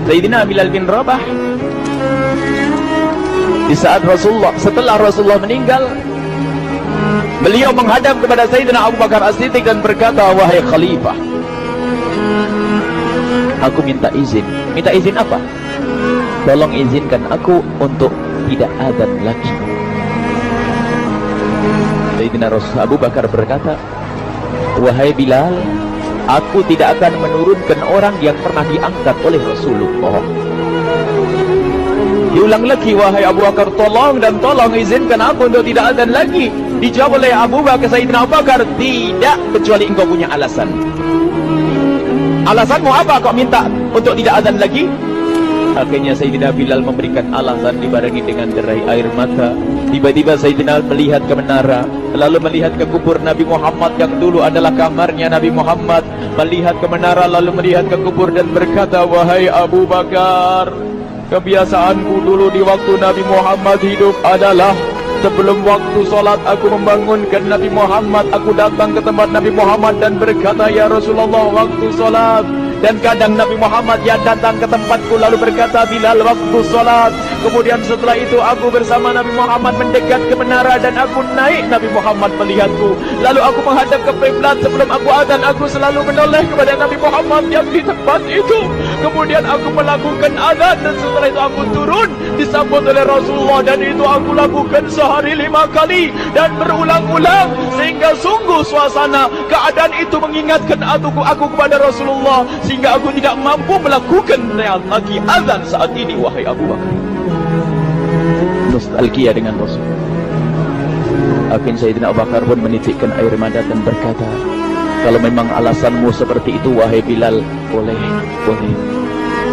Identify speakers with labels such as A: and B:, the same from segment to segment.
A: Sayyidina Bilal bin Rabah. Di saat setelah Rasulullah meninggal, beliau menghadap kepada Sayyidina Abu Bakar As-Siddiq dan berkata, wahai khalifah, aku minta izin. Minta izin apa? Tolong izinkan aku untuk tidak adzan lagi. Sayyidina Abu Bakar berkata, wahai Bilal, aku tidak akan menurunkan orang yang pernah diangkat oleh Rasulullah. Diulang lagi, wahai Abu Bakar, tolong dan tolong izinkan aku untuk tidak adzan lagi. Dijawab oleh Abu Bakar, Sayyidina Abu Bakar, tidak, kecuali engkau punya alasan. Alasanmu apa kau minta untuk tidak adzan lagi? Akhirnya Sayyidina Bilal memberikan alasan dibarengi dengan derai air mata. Tiba-tiba Sayyidina melihat ke menara, lalu melihat ke kubur Nabi Muhammad yang dulu adalah kamarnya Nabi Muhammad. Melihat ke menara, lalu melihat ke kubur dan berkata, wahai Abu Bakar, kebiasaanku dulu di waktu Nabi Muhammad hidup adalah sebelum waktu sholat aku membangunkan Nabi Muhammad. Aku datang ke tempat Nabi Muhammad dan berkata, ya Rasulullah, waktu sholat. Dan kadang Nabi Muhammad yang datang ke tempatku lalu berkata, Bilal, waktu sholat. Kemudian setelah itu aku bersama Nabi Muhammad mendekat ke menara dan aku naik. Nabi Muhammad melihatku, lalu aku menghadap ke kiblat. Sebelum aku adzan, aku selalu menoleh kepada Nabi Muhammad yang di tempat itu. Kemudian aku melakukan adzan dan setelah itu aku turun disambut oleh Rasulullah, dan itu aku lakukan sehari 5 kali dan berulang-ulang, sehingga sungguh suasana keadaan itu mengingatkan aku kepada Rasulullah, sehingga aku tidak mampu melakukan lagi azan saat ini. Wahai Abu Bakar, nostalgia dengan Rasul. Akhirnya Sayyidina Abu Bakar pun menitikkan air mata dan berkata, kalau memang alasanmu seperti itu wahai Bilal, boleh.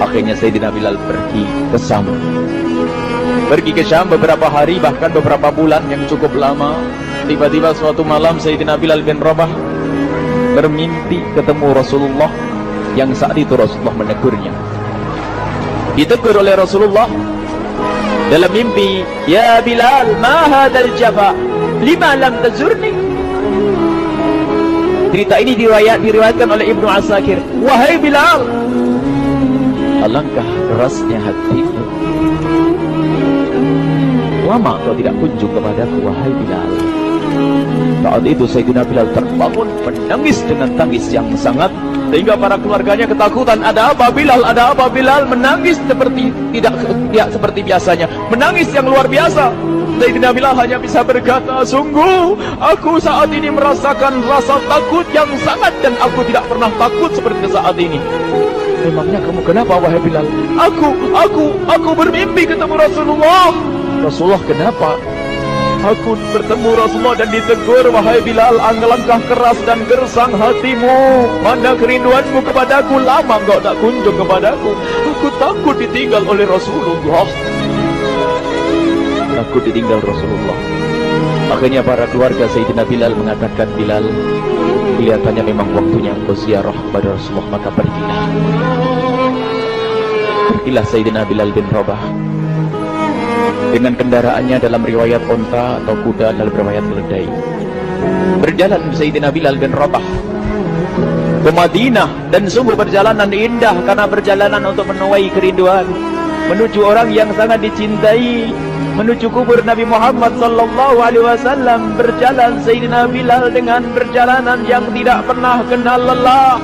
A: Akhirnya Sayyidina Bilal pergi ke Syam. Beberapa hari, bahkan beberapa bulan yang cukup lama. Tiba-tiba suatu malam Sayyidina Bilal bin Rabah bermimpi ketemu Rasulullah, yang saat itu Rasulullah menegurnya. Ditegur oleh Rasulullah dalam mimpi, ya Bilal, ma hadzal jafa, lima lam tazurni. Cerita ini diriwayatkan oleh Ibnu Asakir. Wahai Bilal, alangkah kerasnya hatimu, lama kau tidak kunjung kepadaku wahai Bilal. Saat itu Sayyidina Bilal terbangun menangis dengan tangis yang sangat, sehingga para keluarganya ketakutan. Ada apa Bilal? Ada apa Bilal? Menangis seperti tidak seperti biasanya, menangis yang luar biasa. Sayyidina Bilal hanya bisa berkata, sungguh aku saat ini merasakan rasa takut yang sangat, dan aku tidak pernah takut seperti saat ini. Memangnya kamu kenapa wahai Bilal? Aku bermimpi ketemu Rasulullah. Rasulullah kenapa? Aku bertemu Rasulullah dan ditegur, wahai Bilal, alangkah keras dan gersang hatimu. Mana kerinduanmu kepadaku, lama engkau tak kunjung kepadaku. Aku takut ditinggal oleh Rasulullah. Takut ditinggal Rasulullah. Akhirnya para keluarga Sayyidina Bilal mengatakan, Bilal, kelihatannya memang waktunya engkau ziarah kepada Rasulullah, maka pergilah. Pergilah Sayyidina Bilal bin Rabah dengan kendaraannya, dalam riwayat onta atau kuda, dalam riwayat keledai. Berjalan Sayyidina Bilal bin Rabah ke Madinah, dan sungguh perjalanan indah karena perjalanan untuk menuai kerinduan, menuju orang yang sangat dicintai, menuju kubur Nabi Muhammad sallallahu alaihi wasallam. Berjalan Sayyidina Bilal dengan perjalanan yang tidak pernah kenal lelah,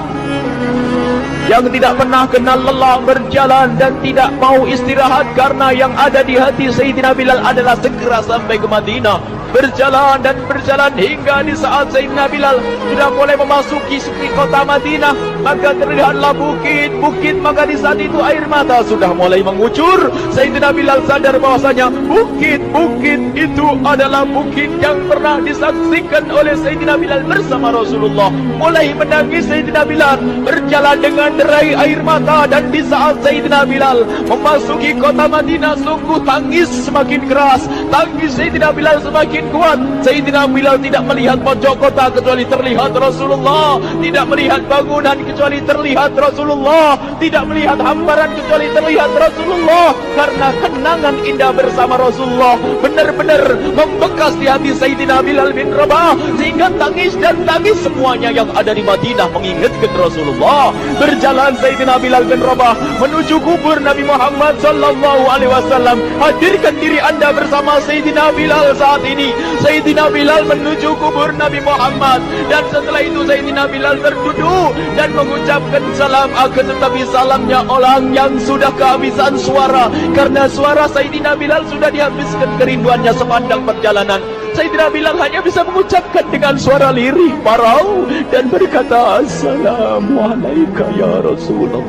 A: berjalan dan tidak mau istirahat, karena yang ada di hati Sayyidina Bilal adalah segera sampai ke Madinah. Berjalan dan berjalan hingga di saat Sayyidina Bilal sudah mulai memasuki kota Madinah, maka terlihatlah bukit-bukit. Maka di saat itu air mata sudah mulai mengucur. Sayyidina Bilal sadar bahwasanya bukit-bukit itu adalah bukit yang pernah disaksikan oleh Sayyidina Bilal bersama Rasulullah. Mulai menangis Sayyidina Bilal, berjalan dengan derai air mata. Dan di saat Sayyidina Bilal memasuki kota Madinah, sungguh tangis semakin keras, tangis Sayyidina Bilal semakin semakin kuat. Sayyidina Bilal tidak melihat pojok kota kecuali terlihat Rasulullah, tidak melihat bangunan kecuali terlihat Rasulullah, tidak melihat hamparan kecuali terlihat Rasulullah. Karena kenangan indah bersama Rasulullah benar-benar membekas di hati Sayyidina Bilal bin Rabah, sehingga tangis dan tangis semuanya yang ada di Madinah mengingatkan Rasulullah. Berjalan Sayyidina Bilal bin Rabah menuju kubur Nabi Muhammad sallallahu alaihi wasallam. Hadirkan diri Anda bersama Sayyidina Bilal saat ini. Sayyidina Bilal menuju kubur Nabi Muhammad, dan setelah itu Sayyidina Bilal terduduk dan mengucapkan salam, akan tetapi salamnya orang yang sudah kehabisan suara, karena suara Sayyidina Bilal sudah dihabiskan kerinduannya sepanjang perjalanan. Sayyidina Bilal hanya bisa mengucapkan dengan suara lirih parau dan berkata, Assalamualaikum ya Rasulullah,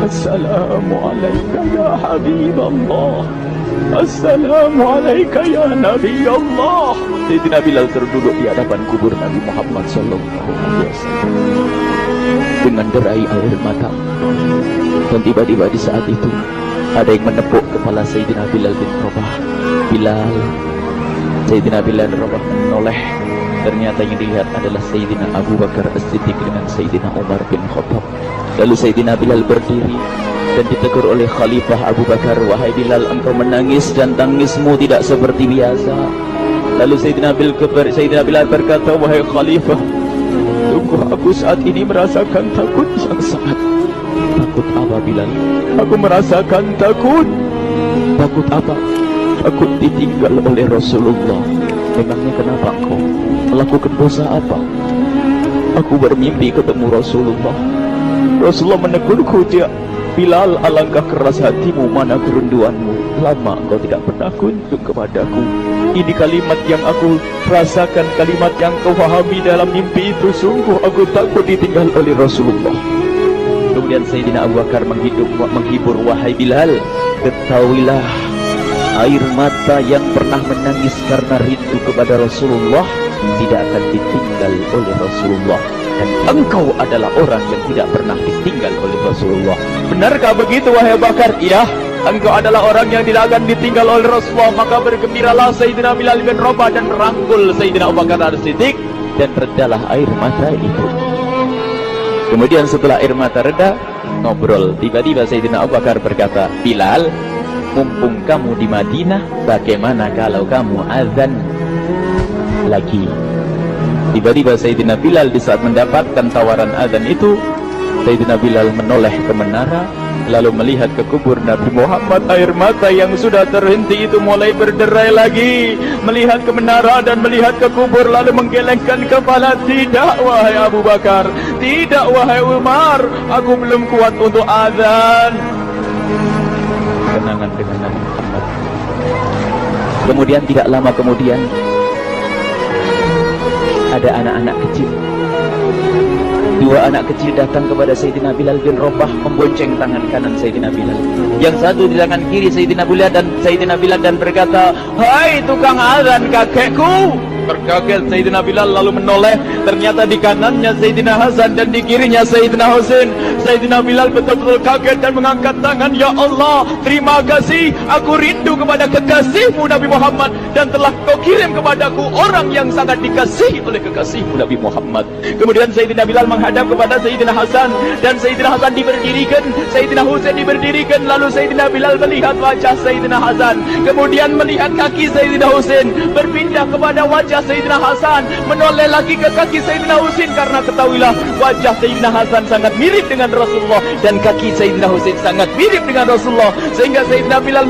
A: Assalamualaikum ya Habiballah, Assalamualaikum ya Nabi Allah. Sayyidina Bilal terduduk di hadapan kubur Nabi Muhammad sallallahu alaihi wasallam dengan derai air mata. Dan tiba-tiba di saat itu ada yang menepuk kepala Sayyidina Bilal bin Rabah. Bilal. Sayyidina Bilal bin Rabah menoleh. Ternyata yang dilihat adalah Sayyidina Abu Bakar As-Siddiq dengan Sayyidina Umar bin Khattab. Lalu Sayyidina Bilal berdiri dan ditegur oleh Khalifah Abu Bakar, wahai Bilal, engkau menangis dan tangismu tidak seperti biasa. Lalu Sayyidina Bilal berkata, wahai Khalifah, sungguh aku saat ini merasakan takut yang sangat. Takut apa Bilal? Aku merasakan takut. Takut apa? Takut ditinggal oleh Rasulullah. Memangnya kenapa engkau melakukan dosa apa? Aku bermimpi ketemu Rasulullah. Rasulullah menegurku, dia, Bilal, alangkah keras hatimu, mana kerinduanmu. Lama engkau tidak pernah kunjung kepadaku. Ini kalimat yang aku rasakan, kalimat yang kau pahami dalam mimpi itu. Sungguh aku takut ditinggal oleh Rasulullah. Kemudian Sayyidina Abu Bakar menghibur, wahai Bilal, ketahuilah, air mata yang pernah menangis karena rindu kepada Rasulullah tidak akan ditinggal oleh Rasulullah. Dan engkau adalah orang yang tidak pernah ditinggal oleh Rasulullah. Benarkah begitu wahai Abu Bakar? Iya, engkau adalah orang yang tidak akan ditinggal oleh Rasulullah. Maka bergembiralah Sayyidina Bilal bin Rabah dan merangkul Sayyidina Abu Bakar As-Siddiq, dan redalah air mata itu. Kemudian setelah air mata reda, ngobrol. Tiba-tiba Sayyidina Abu Bakar berkata, Bilal, mumpung kamu di Madinah, bagaimana kalau kamu azan lagi? Tiba-tiba Sayyidina Bilal di saat mendapatkan tawaran azan itu, Sayyidina Bilal menoleh ke menara, lalu melihat ke kubur Nabi Muhammad. Air mata yang sudah terhenti itu mulai berderai lagi. Melihat ke menara dan melihat ke kubur, lalu menggelengkan kepala. Tidak wahai Abu Bakar, tidak wahai Umar, aku belum kuat untuk azan. Kenangan dengan Nabi Muhammad. Kemudian tidak lama kemudian ada anak-anak kecil. Dua anak kecil datang kepada Sayyidina Bilal bin Rabah, membonceng tangan kanan Sayyidina Bilal. Yang satu di tangan kiri Sayyidina Bilal dan berkata, hai tukang azan kakekku. Terkaget Sayyidina Bilal lalu menoleh. Ternyata di kanannya Sayyidina Hasan dan di kirinya Sayyidina Husain. Sayyidina Bilal betul-betul kaget dan mengangkat tangan. Ya Allah, terima kasih, aku rindu kepada kekasihmu Nabi Muhammad, dan telah kau kirim kepadaku orang yang sangat dikasihi oleh kekasihmu Nabi Muhammad. Kemudian Sayyidina Bilal menghadap kepada Sayyidina Hasan, dan Sayyidina Hasan diberdirikan, Sayyidina Husain diberdirikan. Lalu Sayyidina Bilal melihat wajah Sayyidina Hasan, kemudian melihat kaki Sayyidina Husain, berpindah kepada wajah Sayyidina Hasan, menoleh lagi ke kaki Sayyidina Husain, karena ketahuilah wajah Sayyidina Hasan sangat mirip dengan Rasulullah dan kaki Sayyidina Husain sangat mirip dengan Rasulullah, sehingga Sayyidina Bilal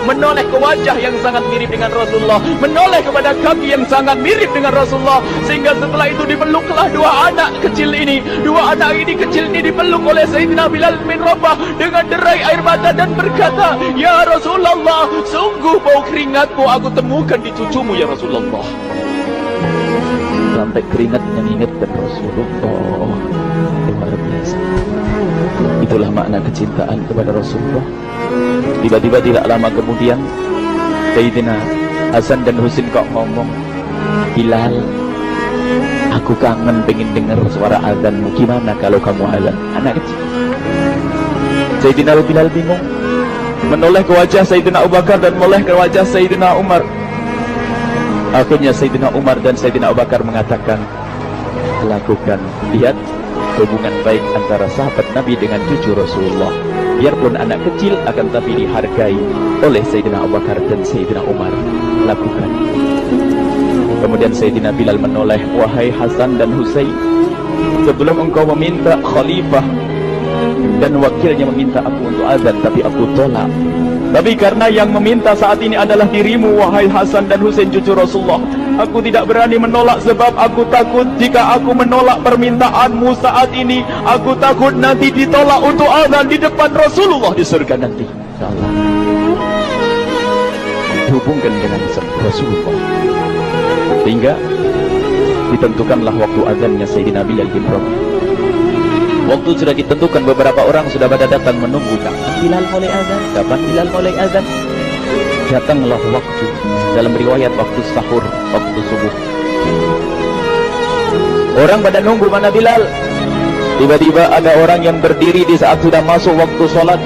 A: menoleh ke wajah yang sangat mirip dengan Rasulullah, menoleh kepada kaki yang sangat mirip dengan Rasulullah, sehingga setelah itu dipeluklah dua anak kecil ini dipeluk oleh Sayyidina Bilal bin Rabah dengan derai air mata dan berkata, ya Rasulullah, sungguh bau keringatmu aku temukan di cucumu ya Rasulullah. Sampai keringat mengingatkan Rasulullah. Luar biasa. Itulah makna kecintaan kepada Rasulullah. Tiba-tiba tidak lama kemudian Sayyidina Hasan dan Husain kok ngomong, Bilal, aku kangen pengen dengar suara azanmu. Gimana kalau kamu azan? Anak kecil. Sayyidina Bilal bingung, menoleh ke wajah Sayyidina Abu Bakar dan menoleh ke wajah Sayyidina Umar. Akhirnya Sayyidina Umar dan Sayyidina Abu Bakar mengatakan, lakukan. Lihat hubungan baik antara sahabat Nabi dengan cucu Rasulullah. Biarpun anak kecil, akan tapi dihargai oleh Sayyidina Abu Bakar dan Sayyidina Umar. Lakukan. Kemudian Sayyidina Bilal menoleh, wahai Hasan dan Husain, sebelum engkau meminta khalifah dan wakilnya meminta aku untuk azan, tapi aku tolak. Tapi karena yang meminta saat ini adalah dirimu, wahai Hasan dan Husain cucu Rasulullah, aku tidak berani menolak, sebab aku takut jika aku menolak permintaanmu saat ini, aku takut nanti ditolak untuk azan di depan Rasulullah di surga nanti. Allah dihubungkan dengan Rasulullah, sehingga ditentukanlah waktu azannya Sayyidina Bilal bin Rabah. Waktu sudah ditentukan, beberapa orang sudah pada datang menunggu. Kapan Bilal mulai azan? Kapan Bilal mulai azan? Datanglah waktu. Dalam riwayat waktu sahur, waktu subuh. Orang pada nunggu mana Bilal. Tiba-tiba ada orang yang berdiri di saat sudah masuk waktu sholat.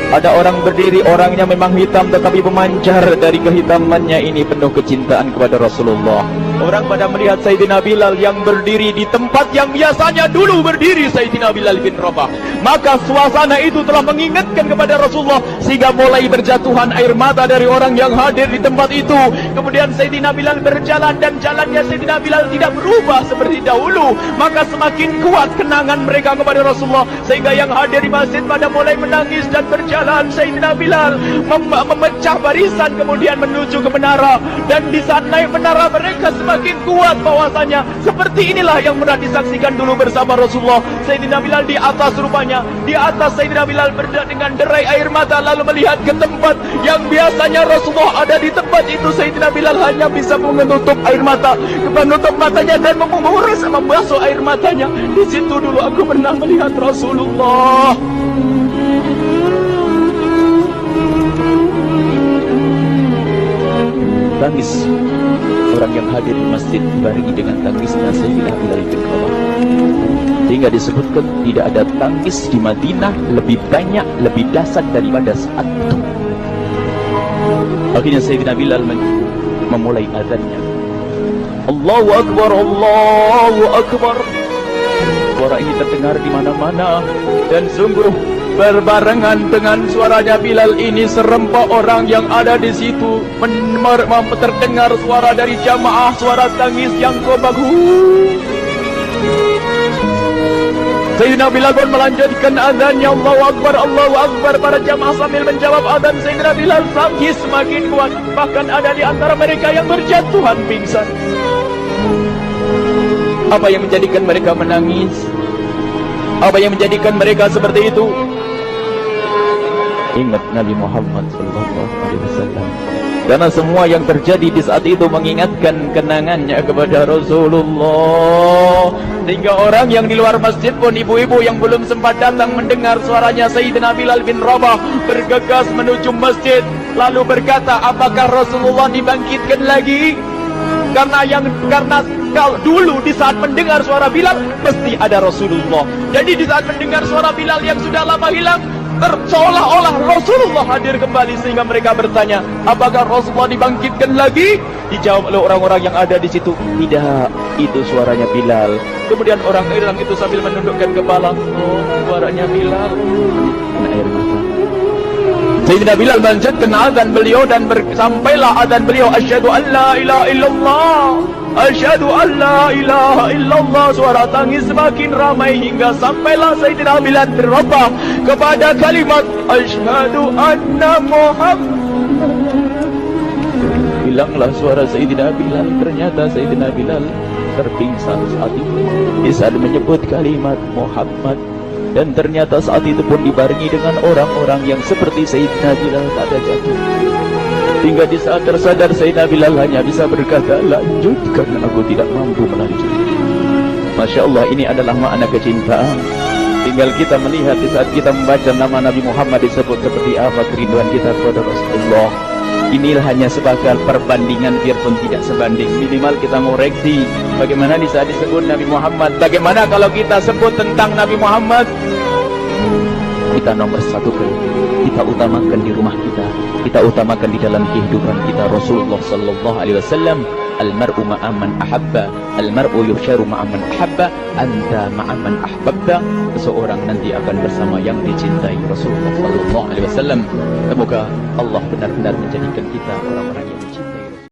A: Ada orang berdiri, orangnya memang hitam tetapi memancar dari kehitamannya ini penuh kecintaan kepada Rasulullah. Orang pada melihat Sayyidina Bilal yang berdiri di tempat yang biasanya dulu berdiri Sayyidina Bilal bin Rabah. Maka suasana itu telah mengingatkan kepada Rasulullah, sehingga mulai berjatuhan air mata dari orang yang hadir di tempat itu. Kemudian Sayyidina Bilal berjalan, dan jalannya Sayyidina Bilal tidak berubah seperti dahulu. Maka semakin kuat kenangan mereka kepada Rasulullah, sehingga yang hadir di masjid pada mulai menangis dan berjalan. Sayyidina Bilal memecah barisan kemudian menuju ke menara, dan di saat naik menara mereka semakin kuat bahwasanya seperti inilah yang pernah disaksikan dulu bersama Rasulullah. Sayyidina Bilal di atas, rupanya di atas Sayyidina Bilal dengan derai air mata, lalu melihat ke tempat yang biasanya Rasulullah ada di tempat itu. Sayyidina Bilal hanya bisa menutup air mata, menutup matanya dan membasuh air matanya. Di situ dulu aku pernah melihat Rasulullah. Tangis orang yang hadir di masjid dibarengi dengan tangisnya Sayyidina Bilal bin Rabah, sehingga disebutkan tidak ada tangis di Madinah lebih banyak, lebih dahsyat daripada saat itu. Akhirnya Sayyidina Bilal memulai azannya. Allahu Akbar, Allahu Akbar. Suara ini terdengar di mana-mana, dan sungguh berbarengan dengan suaranya Bilal ini serempak orang yang ada di situ terdengar suara dari jamaah, suara tangis yang bagus. Sayyidina Bilal pun melanjutkan azannya, Allahu Akbar, Allahu Akbar. Para jamaah sambil menjawab azan Sayyidina Bilal tangis semakin kuat. Bahkan ada di antara mereka yang berjatuhan pingsan. Apa yang menjadikan mereka menangis? Apa yang menjadikan mereka seperti itu? Ingat Nabi Muhammad SAW. Karena semua yang terjadi di saat itu mengingatkan kenangannya kepada Rasulullah. Sehingga orang yang di luar masjid pun, ibu-ibu yang belum sempat datang mendengar suaranya Sayyidina Bilal bin Rabah, bergegas menuju masjid, lalu berkata, apakah Rasulullah dibangkitkan lagi? Karena kalau dulu di saat mendengar suara Bilal pasti ada Rasulullah. Jadi di saat mendengar suara Bilal yang sudah lama hilang, seolah-olah Rasulullah hadir kembali, sehingga mereka bertanya, apakah Rasulullah dibangkitkan lagi? Dijawab oleh orang-orang yang ada di situ, tidak, itu suaranya Bilal. Kemudian orang itu sambil menundukkan kepala, oh, suaranya Bilal. Air mata. Sayyidina Bilal melanjutkan azan beliau, dan sampailah azan beliau, asyhadu an la ilaha illallah, asyhadu an la ilaha illallah. Suara tangis semakin ramai hingga sampailah Sayyidina Bilal bin Rabah kepada kalimat asyhadu anna Muhammad. Hilanglah suara Sayyidina Bilal. Ternyata Sayyidina Bilal terpingsan saat itu di saat menyebut kalimat Muhammad. Dan ternyata saat itu pun dibarengi dengan orang-orang yang seperti Sayyidina Bilal pada jatuh. Hingga di saat tersadar Sayyidina Bilal hanya bisa berkata, lanjutkan, aku tidak mampu melanjutkan. Masya Allah, ini adalah makna kecintaan. Tinggal kita melihat di saat kita membaca nama Nabi Muhammad disebut seperti apa kerinduan kita kepada Rasulullah. Inilah hanya sebagai perbandingan, biarpun tidak sebanding. Minimal kita ngoreksi bagaimana di saat disebut Nabi Muhammad. Bagaimana kalau kita sebut tentang Nabi Muhammad? Kita nomor satu, kita utamakan di rumah kita, kita utamakan di dalam kehidupan kita Rasulullah Sallallahu Alaihi Wasallam. Al-mar'u ma'aman ahabba, al-mar'u yuhsyaru ma'aman ahabba, anta ma'aman ahbabta. Seseorang nanti akan bersama yang dicintai Rasulullah sallallahu alaihi wasallam. Semoga Allah benar-benar menjadikan kita orang-orang yang